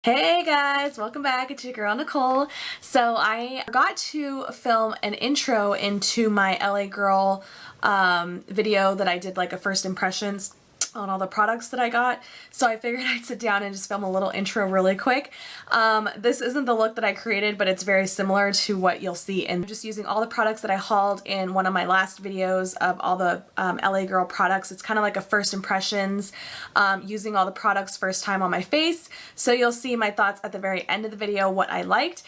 Hey guys, welcome back. It's your girl Nicole. So I forgot to film an intro into my LA Girl video that I did, like a first impressions on all the products that I got. So I figured I'd sit down and just film a little intro really quick. This isn't the look that I created, but it's very similar to what you'll see. And I'm just using all the products that I hauled in one of my last videos of all the LA Girl products. It's kind of like a first impressions, using all the products first time on my face. So you'll see my thoughts at the very end of the video, what I liked.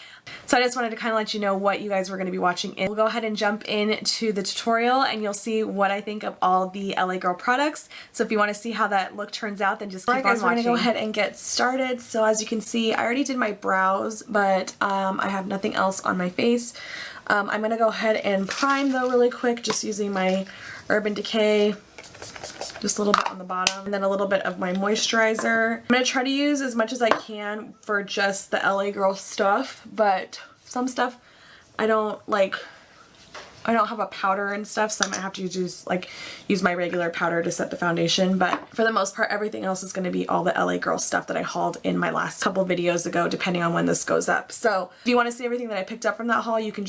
So I just wanted to kind of let you know what you guys were going to be watching. We'll go ahead and jump into the tutorial and you'll see what I think of all the LA Girl products. So if you want to see how that look turns out, then just keep on watching. Alright guys, we're going to go ahead and get started. So as you can see, I already did my brows, but I have nothing else on my face. I'm going to go ahead and prime though really quick, just using my Urban Decay. Just a little bit on the bottom, and then a little bit of my moisturizer. I'm going to try to use as much as I can for just the LA Girl stuff, but some stuff I don't have a powder and stuff, so I might have to use my regular powder to set the foundation. But for the most part, everything else is going to be all the LA Girl stuff that I hauled in my last couple videos ago, depending on when this goes up. So if you want to see everything that I picked up from that haul, you can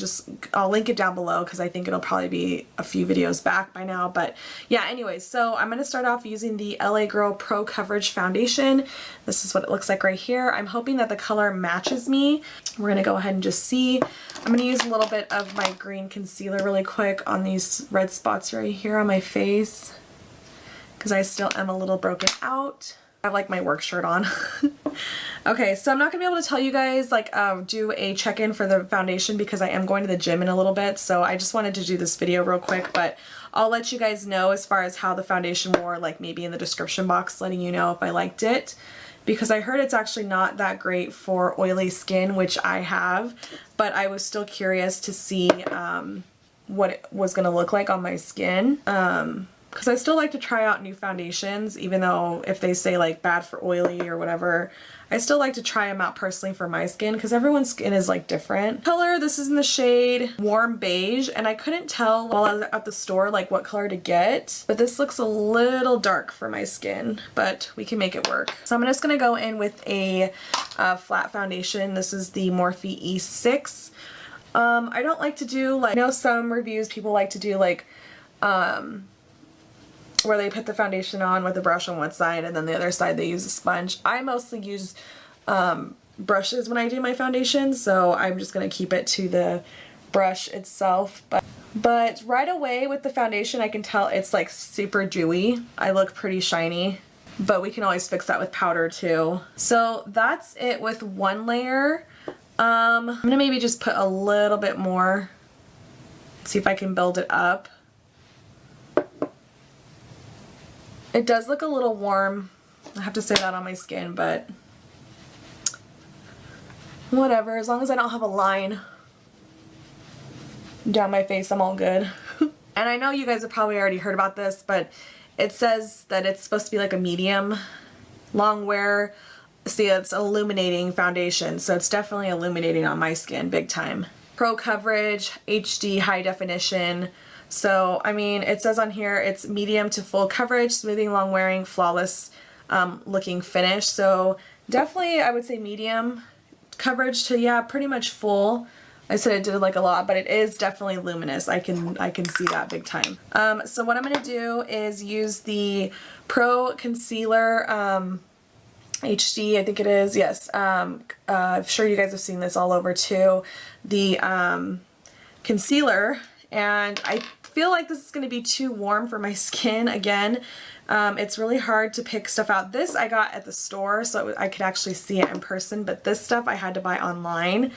I'll link it down below because I think it'll probably be a few videos back by now. But yeah, anyways, so I'm going to start off using the LA Girl Pro Coverage Foundation. This is what it looks like right here. I'm hoping that the color matches me. We're going to go ahead and just see. I'm going to use a little bit of my green concealer really quick on these red spots right here on my face because I still am a little broken out. I have like my work shirt on. Okay, so I'm not gonna be able to tell you guys do a check-in for the foundation because I am going to the gym in a little bit, so I just wanted to do this video real quick, but I'll let you guys know as far as how the foundation wore, like maybe in the description box, letting you know if I liked it. Because I heard it's actually not that great for oily skin, which I have, but I was still curious to see what it was going to look like on my skin. Because I still like to try out new foundations, even though if they say like bad for oily or whatever, I still like to try them out personally for my skin because everyone's skin is like different. Color, this is in the shade Warm Beige, and I couldn't tell while I was at the store like what color to get, but this looks a little dark for my skin, but we can make it work. So I'm just going to go in with a flat foundation. This is the Morphe E6. I don't like to do I know some reviews people like to do where they put the foundation on with a brush on one side and then the other side they use a sponge. I mostly use brushes when I do my foundation, so I'm just going to keep it to the brush itself. But right away with the foundation I can tell it's like super dewy. I look pretty shiny, but we can always fix that with powder too. So that's it with one layer. I'm going to maybe just put a little bit more, see if I can build it up. It does look a little warm. I have to say that on my skin, but whatever. As long as I don't have a line down my face, I'm all good. And I know you guys have probably already heard about this, but it says that it's supposed to be like a medium long wear. See, it's illuminating foundation, so it's definitely illuminating on my skin big time. Pro coverage, HD, high definition. So, I mean, it says on here it's medium to full coverage, smoothing, long wearing, flawless looking finish. So definitely I would say medium coverage to, yeah, pretty much full. I said it did like a lot, but it is definitely luminous. I can see that big time. So what I'm going to do is use the Pro Concealer HD, I think it is, yes. I'm sure you guys have seen this all over too. The concealer, and I feel like this is going to be too warm for my skin again. It's really hard to pick stuff out. This I got at the store so I could actually see it in person, but this stuff I had to buy online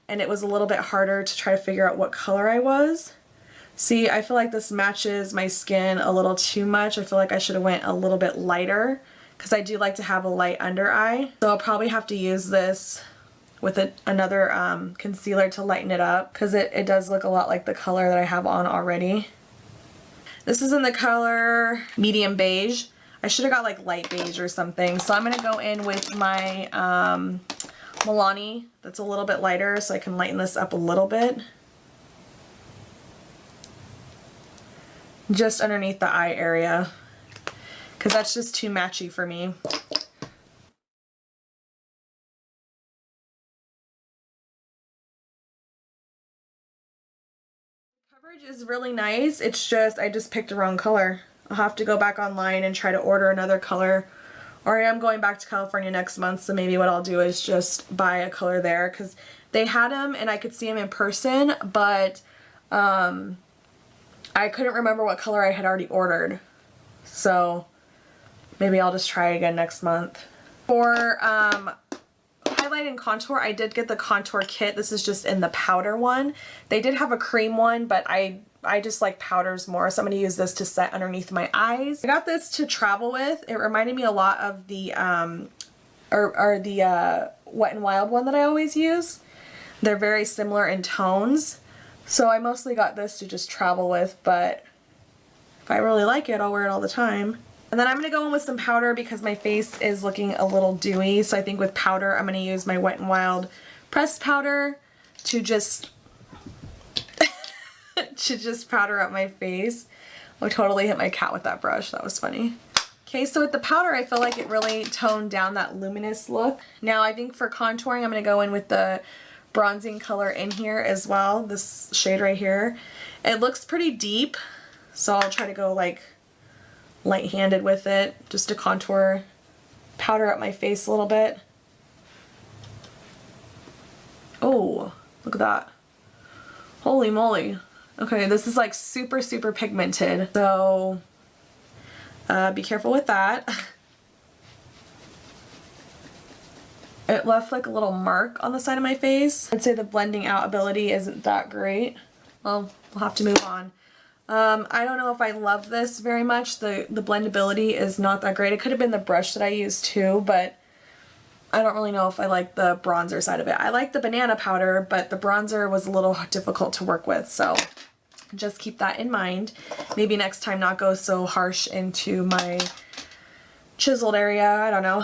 and it was a little bit harder to try to figure out what color I was. See, I feel like this matches my skin a little too much. I feel like I should have went a little bit lighter because I do like to have a light under eye. So I'll probably have to use this with another concealer to lighten it up because it does look a lot like the color that I have on already. This is in the color medium beige. I should have got like light beige or something. So I'm going to go in with my Milani that's a little bit lighter so I can lighten this up a little bit. Just underneath the eye area because that's just too matchy for me. Coverage is really nice. It's just, I just picked the wrong color. I'll have to go back online and try to order another color. Or I am going back to California next month, so maybe what I'll do is just buy a color there, because they had them and I could see them in person, but I couldn't remember what color I had already ordered. So maybe I'll just try again next month. For highlight and contour, I did get the contour kit. This is just in the powder one. They did have a cream one, but I just like powders more, so I'm going to use this to set underneath my eyes. I got this to travel with. It reminded me a lot of the Wet n Wild one that I always use. They're very similar in tones, so I mostly got this to just travel with, but if I really like it, I'll wear it all the time. And then I'm going to go in with some powder because my face is looking a little dewy, so I think with powder I'm going to use my Wet n Wild pressed powder to just powder up my face. I totally hit my cat with that brush. That was funny. Okay, so with the powder, I feel like it really toned down that luminous look. Now I think for contouring, I'm going to go in with the bronzing color in here as well. This shade right here. It looks pretty deep, so I'll try to go like light-handed with it just to contour, powder up my face a little bit. Oh, look at that. Holy moly. Okay, this is like super, super pigmented, so be careful with that. It left like a little mark on the side of my face. I'd say the blending out ability isn't that great. Well, we'll have to move on. I don't know if I love this very much. The blendability is not that great. It could have been the brush that I used too, but I don't really know if I like the bronzer side of it. I like the banana powder, but the bronzer was a little difficult to work with, so just keep that in mind. Maybe next time not go so harsh into my chiseled area. I don't know.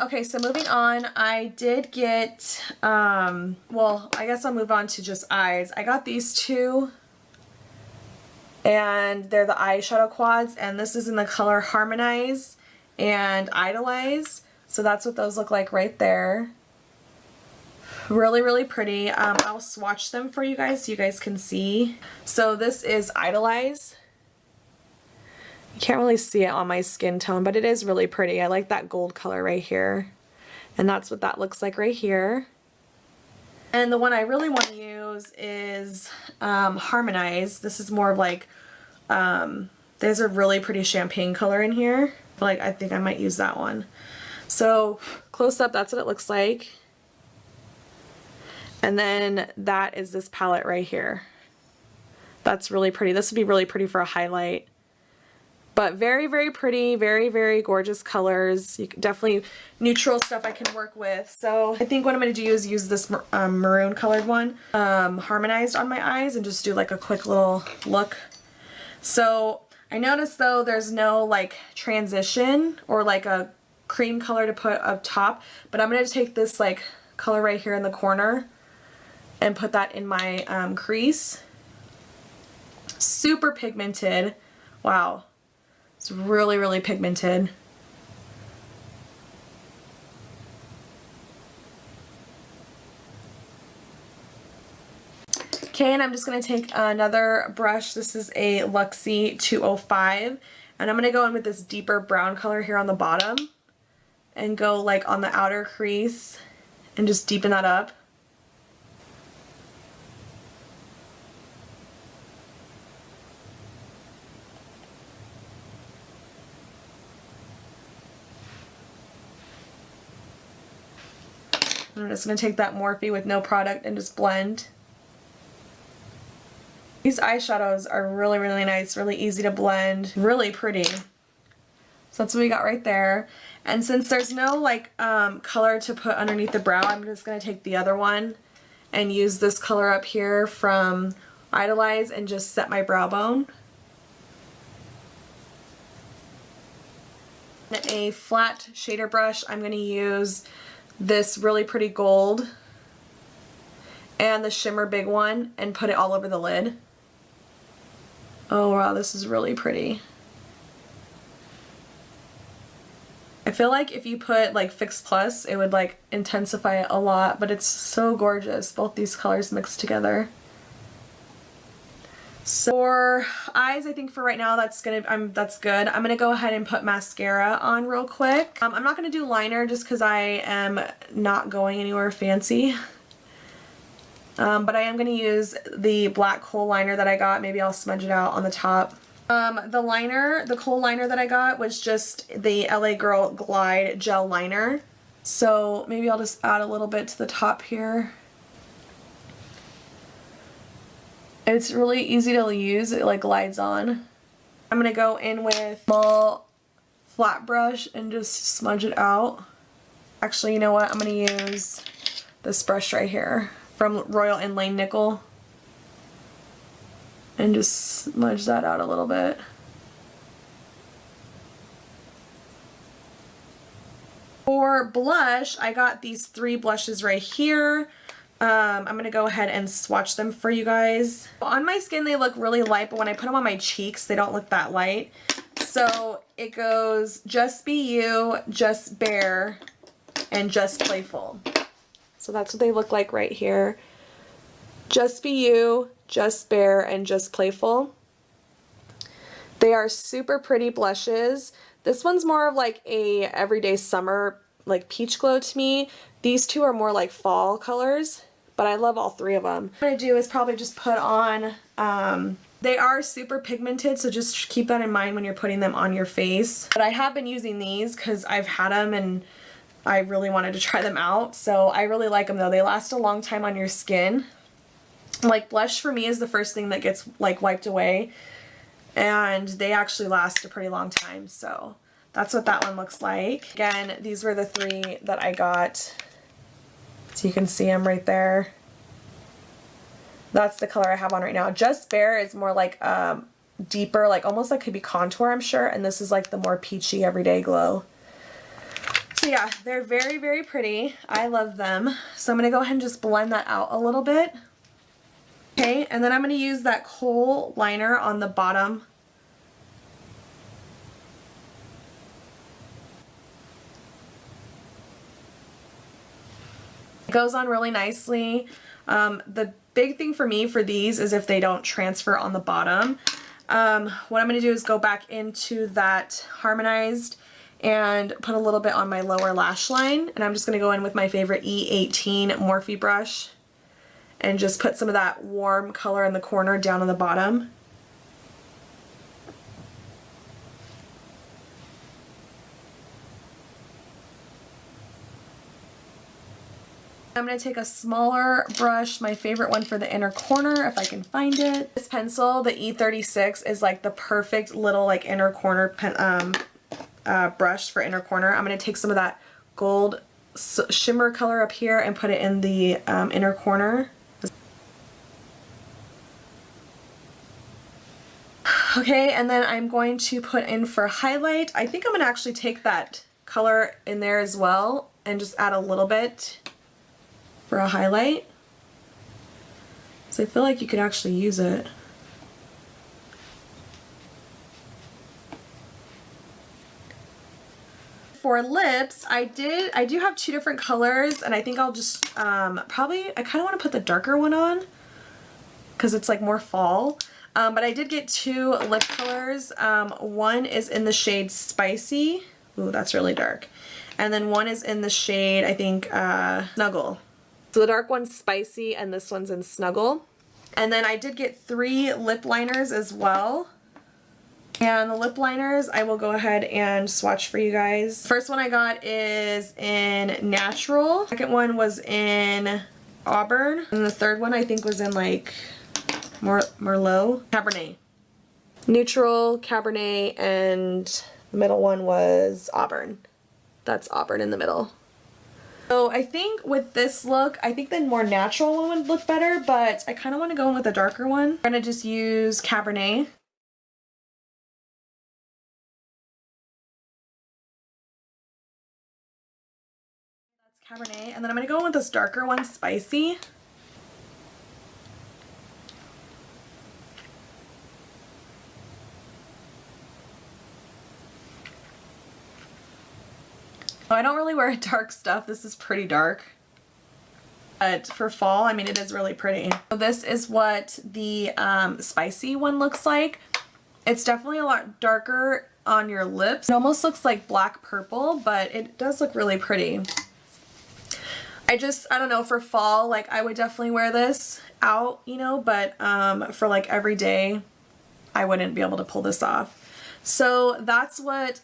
Okay, so moving on, I did get, well, I guess I'll move on to just eyes. I got these two, and they're the eyeshadow quads, and this is in the color Harmonize and Idolize. So that's what those look like right there. Really, really pretty. I'll swatch them for you guys so you guys can see. So this is Idolize. You can't really see it on my skin tone, but it is really pretty. I like that gold color right here. And that's what that looks like right here. And the one I really want to use is Harmonize. This is more of like, there's a really pretty champagne color in here. Like, I think I might use that one. So close up, that's what it looks like. And then that is this palette right here. That's really pretty. This would be really pretty for a highlight. But very, very pretty, very, very gorgeous colors. You can definitely, neutral stuff I can work with. So I think what I'm going to do is use this maroon colored one, harmonized on my eyes, and just do like a quick little look. So I noticed though there's no like transition or like a cream color to put up top, but I'm going to take this like color right here in the corner and put that in my crease. Super pigmented. Wow. It's really, really pigmented. Okay, and I'm just going to take another brush. This is a Luxie 205, and I'm going to go in with this deeper brown color here on the bottom and go like on the outer crease and just deepen that up. I'm just going to take that Morphe with no product and just blend. These eyeshadows are really, really nice, really easy to blend, really pretty. So that's what we got right there. And since there's no like color to put underneath the brow, I'm just going to take the other one and use this color up here from Idolize and just set my brow bone. A flat shader brush, I'm going to use this really pretty gold and the shimmer big one and put it all over the lid. Oh wow, this is really pretty. I feel like if you put like Fix Plus, it would like intensify it a lot, but it's so gorgeous, both these colors mixed together. So for eyes, I think for right now that's good. I'm gonna go ahead and put mascara on real quick. I'm not gonna do liner just because I am not going anywhere fancy. But I am gonna use the black kohl liner that I got. Maybe I'll smudge it out on the top. The kohl liner that I got was just the LA Girl Glide Gel Liner. So maybe I'll just add a little bit to the top here. It's really easy to use, it like glides on. I'm gonna go in with a small flat brush and just smudge it out. Actually, you know what? I'm gonna use this brush right here from Royal Inlane Nickel and just smudge that out a little bit. For blush, I got these 3 blushes right here. I'm gonna go ahead and swatch them for you guys. On my skin they look really light, but when I put them on my cheeks they don't look that light. So it goes Just Be You, Just Bare, and Just Playful. So that's what they look like right here. Just Be You, Just Bare, and Just Playful. They are super pretty blushes. This one's more of like a everyday summer like peach glow to me. These 2 are more like fall colors, but I love all 3 of them. What I'm going to do is probably just put on, they are super pigmented, so just keep that in mind when you're putting them on your face. But I have been using these because I've had them and I really wanted to try them out. So I really like them though. They last a long time on your skin. Like blush for me is the first thing that gets like wiped away, and they actually last a pretty long time. So that's what that one looks like. Again, these were the 3 that I got. So you can see them right there. That's the color I have on right now. Just Bare is more like deeper, like almost like could be contour, I'm sure. And this is like the more peachy everyday glow. So yeah, they're very, very pretty. I love them. So I'm going to go ahead and just blend that out a little bit. Okay, and then I'm going to use that kohl liner on the bottom. It goes on really nicely. The big thing for me for these is if they don't transfer on the bottom. What I'm going to do is go back into that Harmonized and put a little bit on my lower lash line, and I'm just going to go in with my favorite E18 Morphe brush and just put some of that warm color in the corner down on the bottom. I'm going to take a smaller brush, my favorite one for the inner corner, if I can find it. This pencil, the E36, is like the perfect little like inner corner brush for inner corner. I'm going to take some of that gold shimmer color up here and put it in the inner corner. Okay, and then I'm going to put in for highlight. I think I'm going to actually take that color in there as well and just add a little bit for a highlight. So I feel like you could actually use it. For lips, I do have 2 different colors, and I think I'll just probably, I kind of want to put the darker one on because it's like more fall. But I did get 2 lip colors. One is in the shade Spicy. Ooh, that's really dark. And then one is in the shade, I think, Snuggle. So the dark one's Spicy and this one's in Snuggle. And then I did get 3 lip liners as well. And the lip liners I will go ahead and swatch for you guys. First one I got is in Natural. Second one was in Auburn. And the third one I think was in like Merlot. Cabernet. Neutral, Cabernet, and the middle one was Auburn. That's Auburn in the middle. So I think with this look, I think the more natural one would look better, but I kind of want to go in with a darker one. I'm going to just use Cabernet. That's Cabernet, and then I'm going to go in with this darker one, Spicy. Oh, I don't really wear dark stuff. This is pretty dark. But for fall, I mean, it is really pretty. So this is what the spicy one looks like. It's definitely a lot darker on your lips. It almost looks like black purple, but it does look really pretty. I don't know, for fall, like I would definitely wear this out, you know, but for like every day, I wouldn't be able to pull this off. So that's what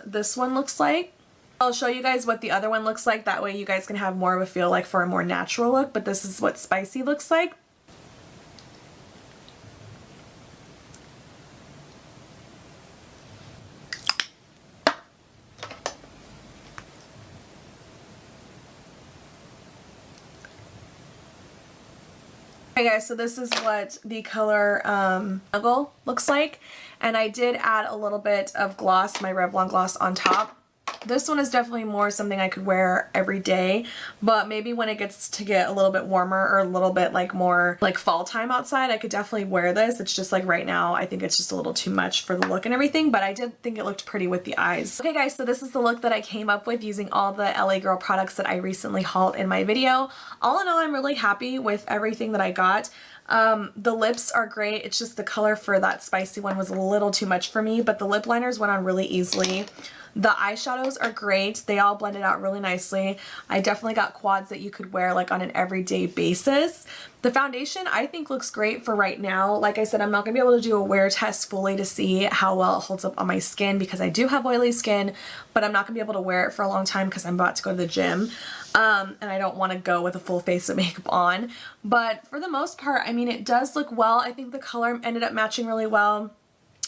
this one looks like. I'll show you guys what the other one looks like. That way you guys can have more of a feel like for a more natural look, but this is what spicy looks like. Okay guys, so this is what the color Snuggle looks like, and I did add a little bit of gloss, my Revlon gloss, on top. This one is definitely more something I could wear every day, but maybe when it gets to get a little bit warmer or a little bit like more like fall time outside, I could definitely wear this. It's just like right now, I think it's just a little too much for the look and everything, but I did think it looked pretty with the eyes. Okay guys, so this is the look that I came up with using all the LA Girl products that I recently hauled in my video. All in all, I'm really happy with everything that I got. The lips are great. It's just the color for that spicy one was a little too much for me, but the lip liners went on really easily. The eyeshadows are great. They all blended out really nicely. I definitely got quads that you could wear like on an everyday basis. The foundation I think looks great for right now. Like I said, I'm not going to be able to do a wear test fully to see how well it holds up on my skin because I do have oily skin, but I'm not going to be able to wear it for a long time because I'm about to go to the gym. And I don't want to go with a full face of makeup on. But for the most part, I mean, it does look well. I think the color ended up matching really well.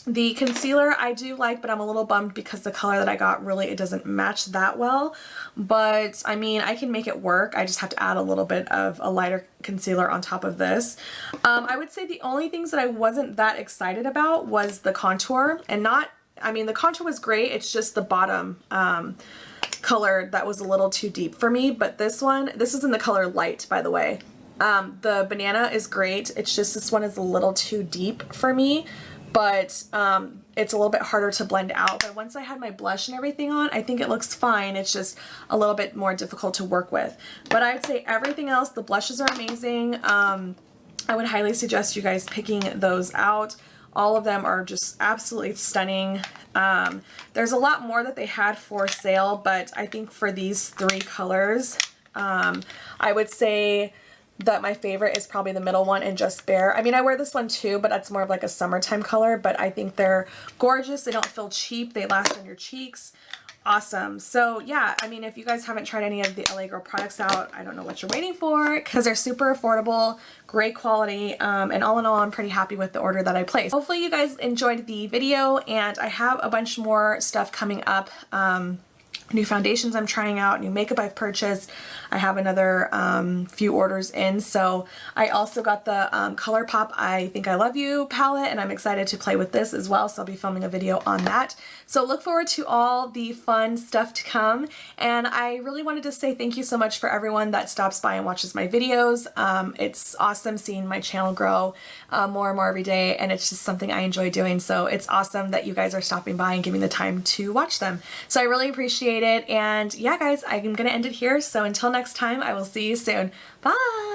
The concealer I do like, but I'm a little bummed because the color that I got really, it doesn't match that well. But I mean, I can make it work. I just have to add a little bit of a lighter concealer on top of this. I would say the only things that I wasn't that excited about was the contour, and I mean, the contour was great. It's just the bottom color that was a little too deep for me. But this is in the color light, by the way. The banana is great. It's just this one is a little too deep for me. But it's a little bit harder to blend out. But once I had my blush and everything on, I think it looks fine. It's just a little bit more difficult to work with. But I'd say everything else, the blushes are amazing. I would highly suggest you guys picking those out. All of them are just absolutely stunning. There's a lot more that they had for sale, but I think for these three colors, I would say that my favorite is probably the middle one and Just Bare. I mean, I wear this one too, but that's more of like a summertime color, but I think they're gorgeous. They don't feel cheap. They last on your cheeks. Awesome. So yeah, I mean, if you guys haven't tried any of the LA Girl products out, I don't know what you're waiting for because they're super affordable, great quality, and all in all, I'm pretty happy with the order that I placed. Hopefully you guys enjoyed the video, and I have a bunch more stuff coming up. New foundations I'm trying out, new makeup I've purchased. I have another few orders in. So I also got the ColourPop I Think I Love You palette, and I'm excited to play with this as well. So I'll be filming a video on that. So look forward to all the fun stuff to come. And I really wanted to say thank you so much for everyone that stops by and watches my videos. It's awesome seeing my channel grow more and more every day, and it's just something I enjoy doing. So it's awesome that you guys are stopping by and giving the time to watch them. So I really appreciate it. And yeah, guys, I'm gonna end it here. So until next time, I will see you soon. Bye!